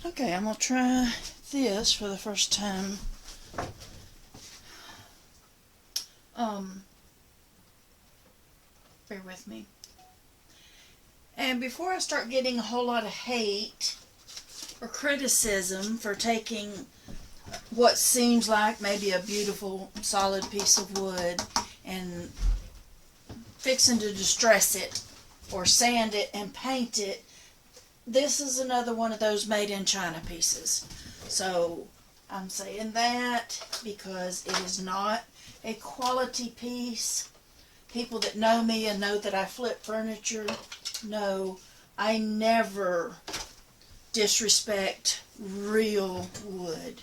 Okay, I'm going to try this for the first time. Bear with me. And before I start getting a whole lot of hate or criticism for taking what seems like maybe a beautiful solid piece of wood and fixing to distress it or sand it and paint it, this is another one of those made in China pieces. So I'm saying that because it is not a quality piece. People that know me and know that I flip furniture know I never disrespect real wood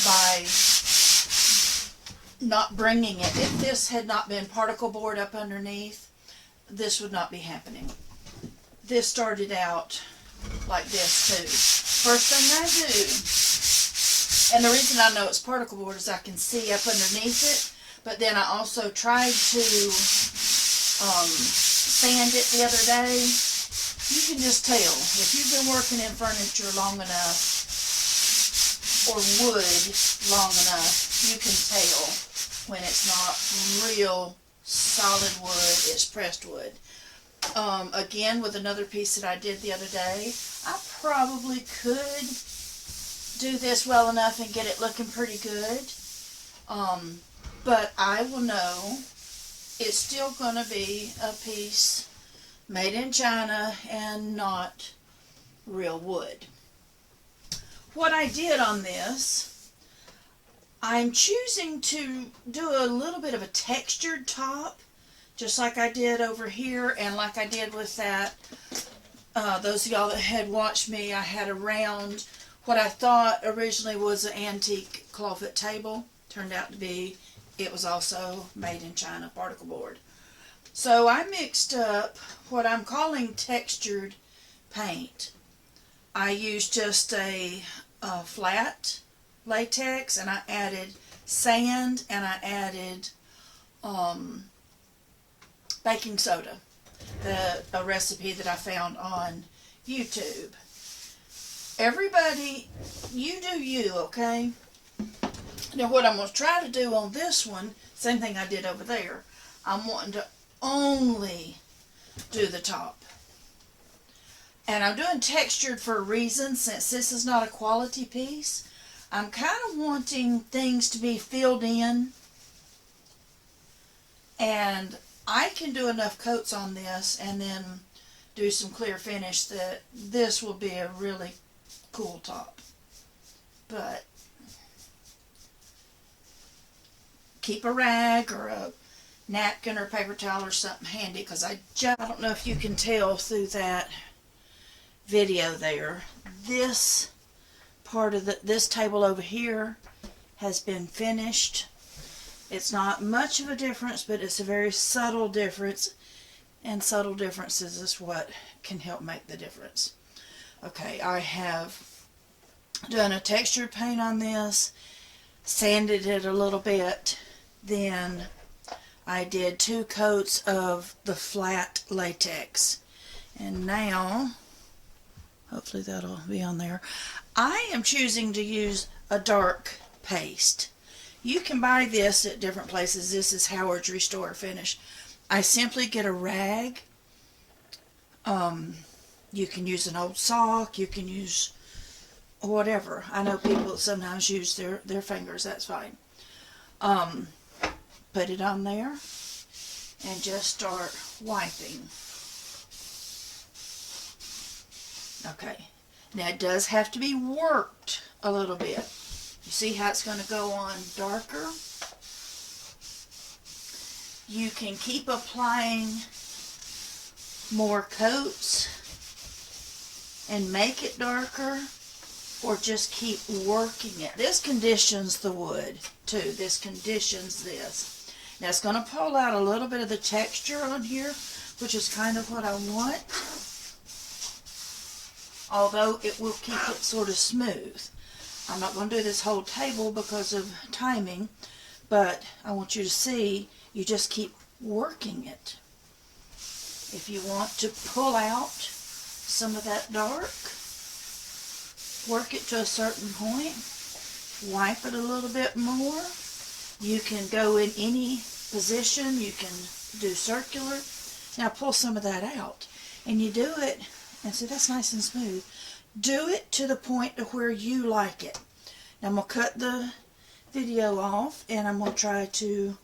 by not bringing it. If this had not been particle board up underneath, this would not be happening. This started out like this too. First thing I do, and the reason I know it's particle board is I can see up underneath it, but then I also tried to sand it the other day. You can just tell, if you've been working in furniture long enough, or wood long enough, you can tell when it's not real solid wood, it's pressed wood. Again, with another piece that I did the other day, I probably could do this well enough and get it looking pretty good. But I will know it's still going to be a piece made in China and not real wood. What I did on this, I'm choosing to do a little bit of a textured top, just like I did over here and like I did with that. Those of y'all that had watched me, I had a round, what I thought originally was an antique clawfoot table. Turned out to be, it was also made in China, particle board. So I mixed up what I'm calling textured paint. I used just a flat latex, and I added sand, and I added baking soda, a recipe that I found on YouTube. Everybody, you do you, okay? Now what I'm going to try to do on this one, same thing I did over there, I'm wanting to only do the top. And I'm doing textured for a reason, since this is not a quality piece. I'm kind of wanting things to be filled in, and I can do enough coats on this and then do some clear finish that this will be a really cool top. But keep a rag or a napkin or paper towel or something handy, because I don't know if you can tell through that video there, this part of this table over here has been finished. It's not much of a difference, but it's a very subtle difference, and subtle differences is what can help make the difference. Okay, I have done a textured paint on this, sanded it a little bit, then I did 2 coats of the flat latex, and now hopefully that'll be on there. I am choosing to use a dark paste. You can buy this at different places. This is Howard's Restore Finish. I simply get a rag. You can use an old sock. You can use whatever. I know people sometimes use their fingers. That's fine. Put it on there and just start wiping. Okay. Now it does have to be worked a little bit. You see how it's going to go on darker? You can keep applying more coats and make it darker, or just keep working it. This conditions the wood too. This conditions this. Now it's going to pull out a little bit of the texture on here, which is kind of what I want, although it will keep it sort of smooth. I'm not going to do this whole table because of timing, but I want you to see, you just keep working it. If you want to pull out some of that dark, work it to a certain point, wipe it a little bit more. You can go in any position. You can do circular. Now pull some of that out. And you do it, and see, that's nice and smooth. Do it to the point to where you like it. Now I'm going to cut the video off, and I'm going to try to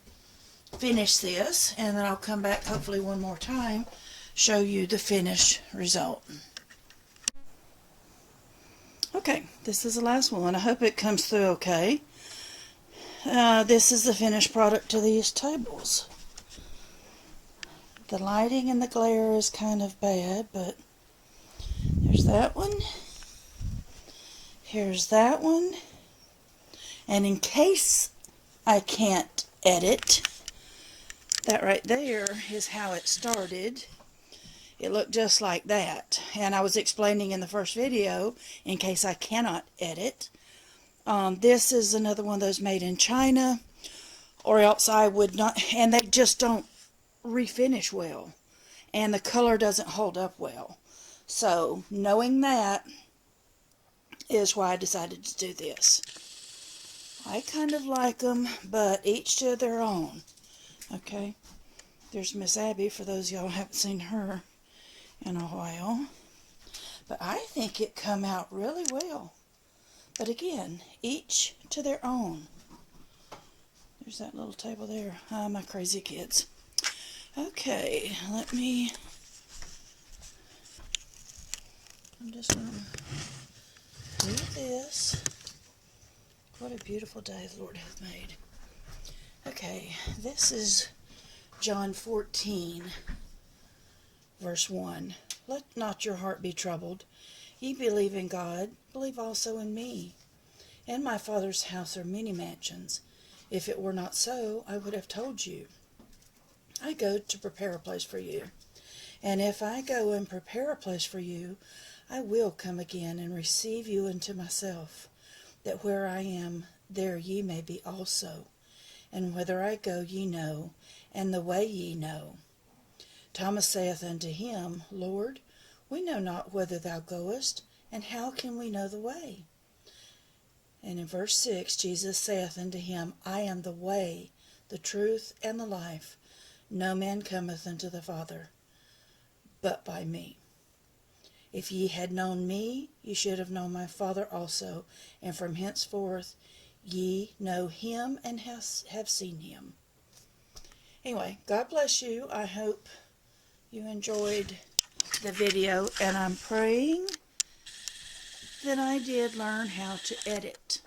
finish this, and then I'll come back hopefully one more time, show you the finished result. Okay, this is the last one. I hope it comes through okay. This is the finished product to these tables. The lighting and the glare is kind of bad, but there's that one. Here's that one. And in case I can't edit, that right there is how it started. It looked just like that. And I was explaining in the first video, in case I cannot edit. This is another one of those made in China, or else I would not, and they just don't refinish well. And the color doesn't hold up well. So, knowing that is why I decided to do this. I kind of like them, but each to their own. Okay, there's Miss Abby, for those of y'all who haven't seen her in a while. But I think it come out really well. But again, each to their own. There's that little table there. My crazy kids. Okay, I'm just going to do this. What a beautiful day the Lord hath made. Okay, this is John 14, verse 1. Let not your heart be troubled. Ye believe in God, believe also in me. In my Father's house are many mansions. If it were not so, I would have told you. I go to prepare a place for you. And if I go and prepare a place for you, I will come again and receive you unto myself, that where I am, there ye may be also. And whither I go ye know, and the way ye know. Thomas saith unto him, Lord, we know not whither thou goest, and how can we know the way? And in verse 6, Jesus saith unto him, I am the way, the truth, and the life. No man cometh unto the Father, but by me. If ye had known me, ye should have known my Father also, and from henceforth ye know him and have seen him. Anyway, God bless you. I hope you enjoyed the video, and I'm praying that I did learn how to edit.